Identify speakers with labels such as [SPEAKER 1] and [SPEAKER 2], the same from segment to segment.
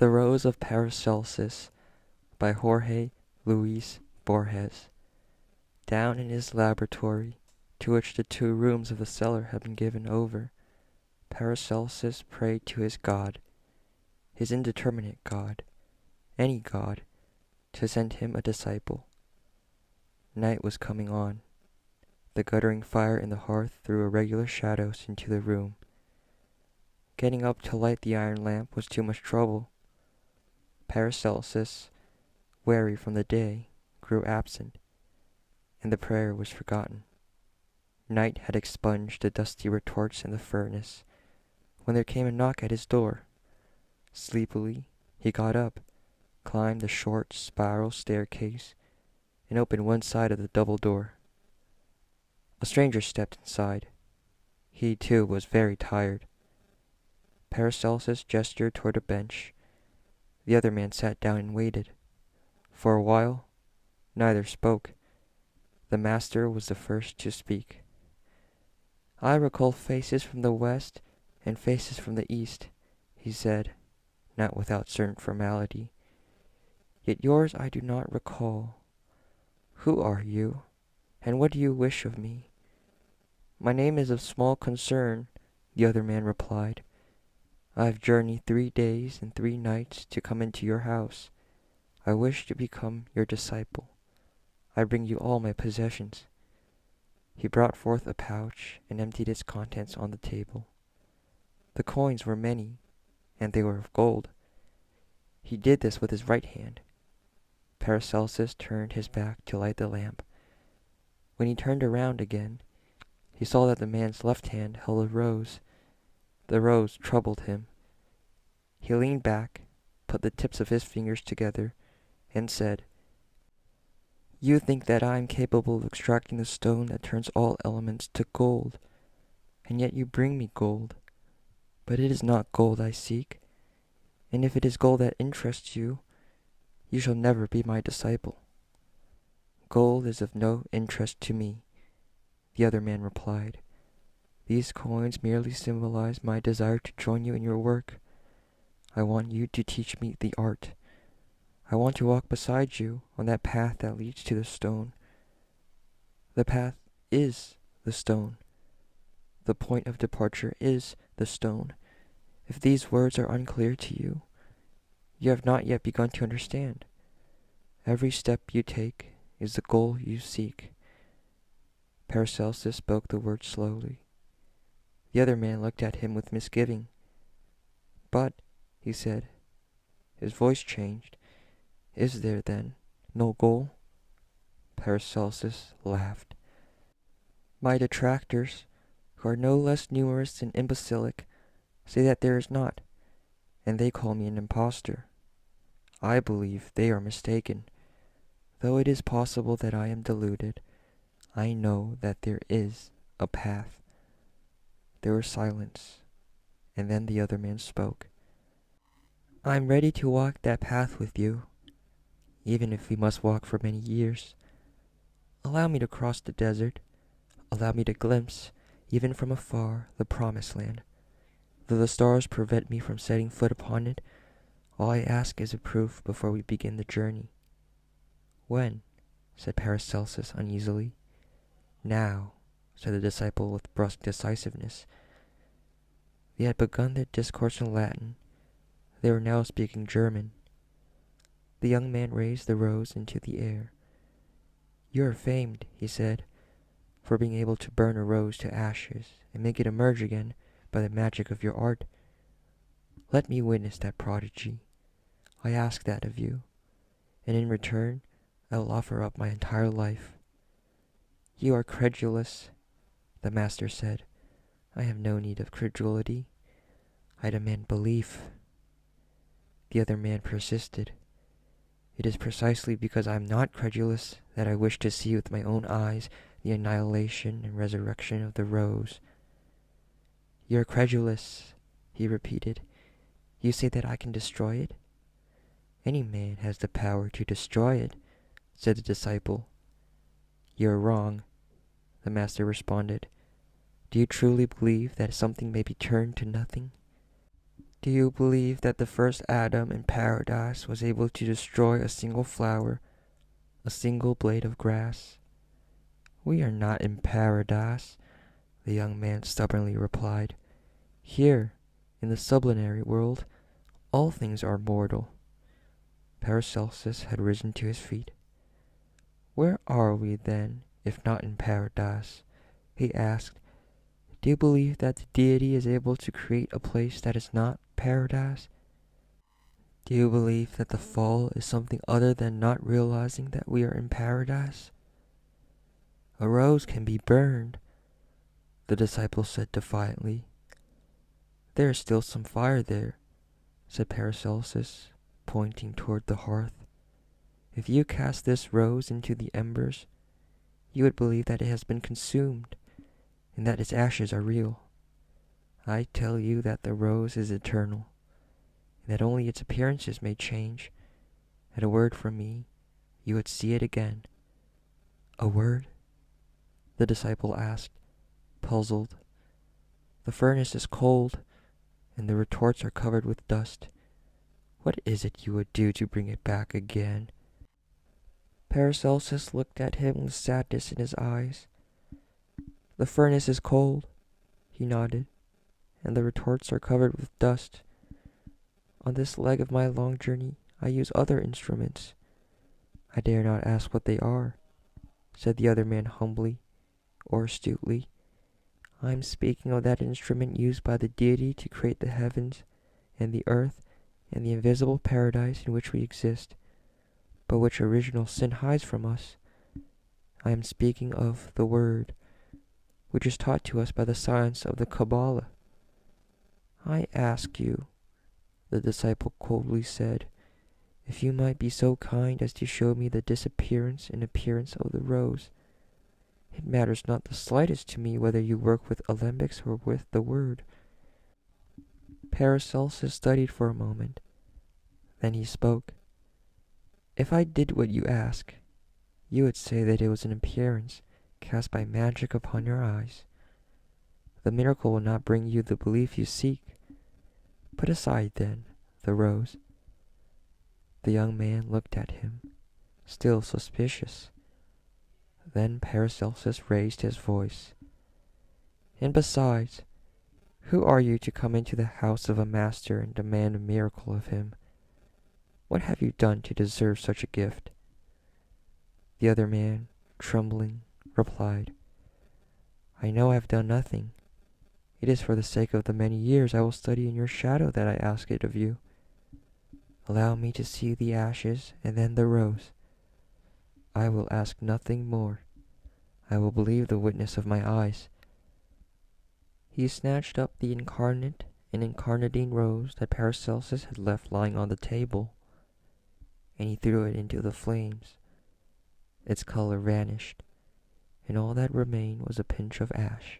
[SPEAKER 1] The Rose of Paracelsus by Jorge Luis Borges. Down in his laboratory, to which the 2 rooms of the cellar had been given over, Paracelsus prayed to his God, his indeterminate God, any God, to send him a disciple. Night was coming on. The guttering fire in the hearth threw irregular shadows into the room. Getting up to light the iron lamp was too much trouble. Paracelsus, weary from the day, grew absent, and the prayer was forgotten. Night had expunged the dusty retorts in the furnace, when there came a knock at his door. Sleepily, he got up, climbed the short spiral staircase, and opened one side of the double door. A stranger stepped inside. He, too, was very tired. Paracelsus gestured toward a bench. The other man sat down and waited. For a while, neither spoke. The master was the first to speak. "I recall faces from the west and faces from the east," he said, not without certain formality. "Yet yours I do not recall. Who are you, and what do you wish of me?" "My name is of small concern," the other man replied. "I have journeyed 3 days and 3 nights to come into your house. I wish to become your disciple. I bring you all my possessions." He brought forth a pouch and emptied its contents on the table. The coins were many, and they were of gold. He did this with his right hand. Paracelsus turned his back to light the lamp. When he turned around again, he saw that the man's left hand held a rose. The rose troubled him. He leaned back, put the tips of his fingers together, and said, "You think that I am capable of extracting the stone that turns all elements to gold, and yet you bring me gold. But it is not gold I seek, and if it is gold that interests you, you shall never be my disciple." "Gold is of no interest to me," the other man replied. "These coins merely symbolize my desire to join you in your work. I want you to teach me the art. I want to walk beside you on that path that leads to the stone. The path is the stone. The point of departure is the stone. If these words are unclear to you, you have not yet begun to understand. Every step you take is the goal you seek." Paracelsus spoke the words slowly. The other man looked at him with misgiving. "But," he said, his voice changed, "is there, then, no goal?" Paracelsus laughed. "My detractors, who are no less numerous than imbecilic, say that there is not, and they call me an impostor. I believe they are mistaken. Though it is possible that I am deluded, I know that there is a path." There was silence, and then the other man spoke. "I am ready to walk that path with you, even if we must walk for many years. Allow me to cross the desert. Allow me to glimpse, even from afar, the promised land. Though the stars prevent me from setting foot upon it, all I ask is a proof before we begin the journey." "When?" said Paracelsus uneasily. "Now," said the disciple with brusque decisiveness. They had begun their discourse in Latin. They were now speaking German. The young man raised the rose into the air. "You are famed," he said, "for being able to burn a rose to ashes and make it emerge again by the magic of your art. Let me witness that prodigy. I ask that of you, and in return I will offer up my entire life." "You are credulous," the master said. "I have no need of credulity. I demand belief." The other man persisted. "It is precisely because I am not credulous that I wish to see with my own eyes the annihilation and resurrection of the rose." "You are credulous," he repeated. "You say that I can destroy it?" "Any man has the power to destroy it," said the disciple. "You are wrong," the master responded. "Do you truly believe that something may be turned to nothing?" Do you believe that the first Adam in paradise was able to destroy a single flower, a single blade of grass? We are not in paradise, the young man stubbornly replied. Here, in the sublunary world, all things are mortal. Paracelsus had risen to his feet. Where are we, then, if not in paradise? He asked. Do you believe that the deity is able to create a place that is not paradise? Do you believe that the fall is something other than not realizing that we are in paradise? A rose can be burned, the disciple said defiantly. There is still some fire there, said Paracelsus, pointing toward the hearth. If you cast this rose into the embers, you would believe that it has been consumed, and that its ashes are real. I tell you that the rose is eternal, and that only its appearances may change. At a word from me, you would see it again. A word? The disciple asked, puzzled. The furnace is cold, and the retorts are covered with dust. What is it you would do to bring it back again? Paracelsus looked at him with sadness in his eyes. The furnace is cold, he nodded, and the retorts are covered with dust. On this leg of my long journey, I use other instruments. I dare not ask what they are, said the other man humbly or astutely. I am speaking of that instrument used by the deity to create the heavens and the earth and the invisible paradise in which we exist, but which original sin hides from us. I am speaking of the Word, which is taught to us by the science of the Kabbalah. I ask you, the disciple coldly said, if you might be so kind as to show me the disappearance and appearance of the rose. It matters not the slightest to me whether you work with alembics or with the Word. Paracelsus studied for a moment. Then he spoke. If I did what you ask, you would say that it was an appearance cast by magic upon your eyes. The miracle will not bring you the belief you seek. Put aside, then, the rose. The young man looked at him, still suspicious. Then Paracelsus raised his voice. And besides, who are you to come into the house of a master and demand a miracle of him? What have you done to deserve such a gift? The other man, trembling, replied, I know I have done nothing. It is for the sake of the many years I will study in your shadow that I ask it of you. Allow me to see the ashes and then the rose. I will ask nothing more. I will believe the witness of my eyes. He snatched up the incarnate and incarnadine rose that Paracelsus had left lying on the table, and he threw it into the flames. Its color vanished, and all that remained was a pinch of ash.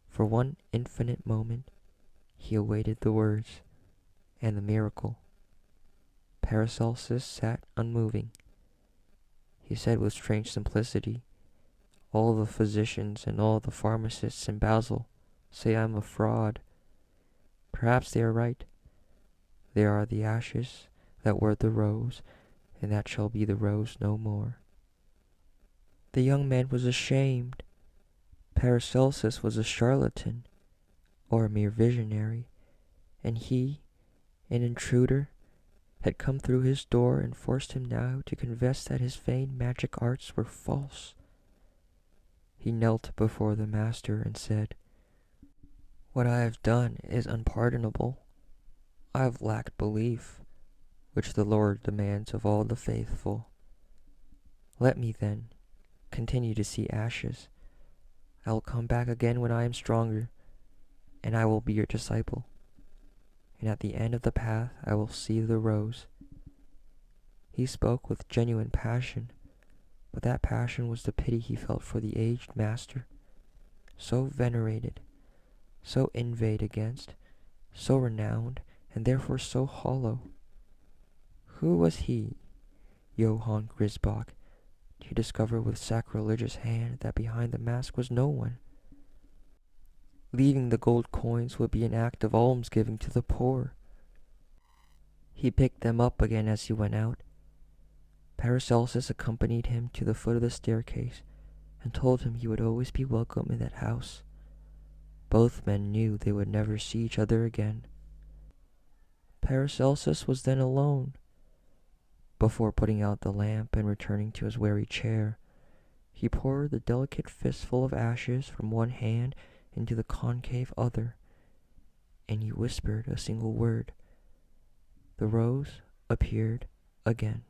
[SPEAKER 1] For one infinite moment, he awaited the words and the miracle. Paracelsus sat unmoving. He said with strange simplicity, all the physicians and all the pharmacists in Basel say I am a fraud. Perhaps they are right. There are the ashes that were the rose, and that shall be the rose no more. The young man was ashamed. Paracelsus was a charlatan, or a mere visionary, and he, an intruder, had come through his door and forced him now to confess that his feigned magic arts were false. He knelt before the master and said, What I have done is unpardonable. I have lacked belief, which the Lord demands of all the faithful. Let me, then, continue to see ashes. I will come back again when I am stronger, and I will be your disciple. And at the end of the path I will see the rose. He spoke with genuine passion, but that passion was the pity he felt for the aged master, so venerated, so inveighed against, so renowned, and therefore so hollow. Who was he, Johann Grisbach, to discover with sacrilegious hand that behind the mask was no one? Leaving the gold coins would be an act of almsgiving to the poor. He picked them up again as he went out. Paracelsus accompanied him to the foot of the staircase and told him he would always be welcome in that house. Both men knew they would never see each other again. Paracelsus was then alone. Before putting out the lamp and returning to his weary chair, he poured the delicate fistful of ashes from one hand into the concave other, and he whispered a single word. The rose appeared again.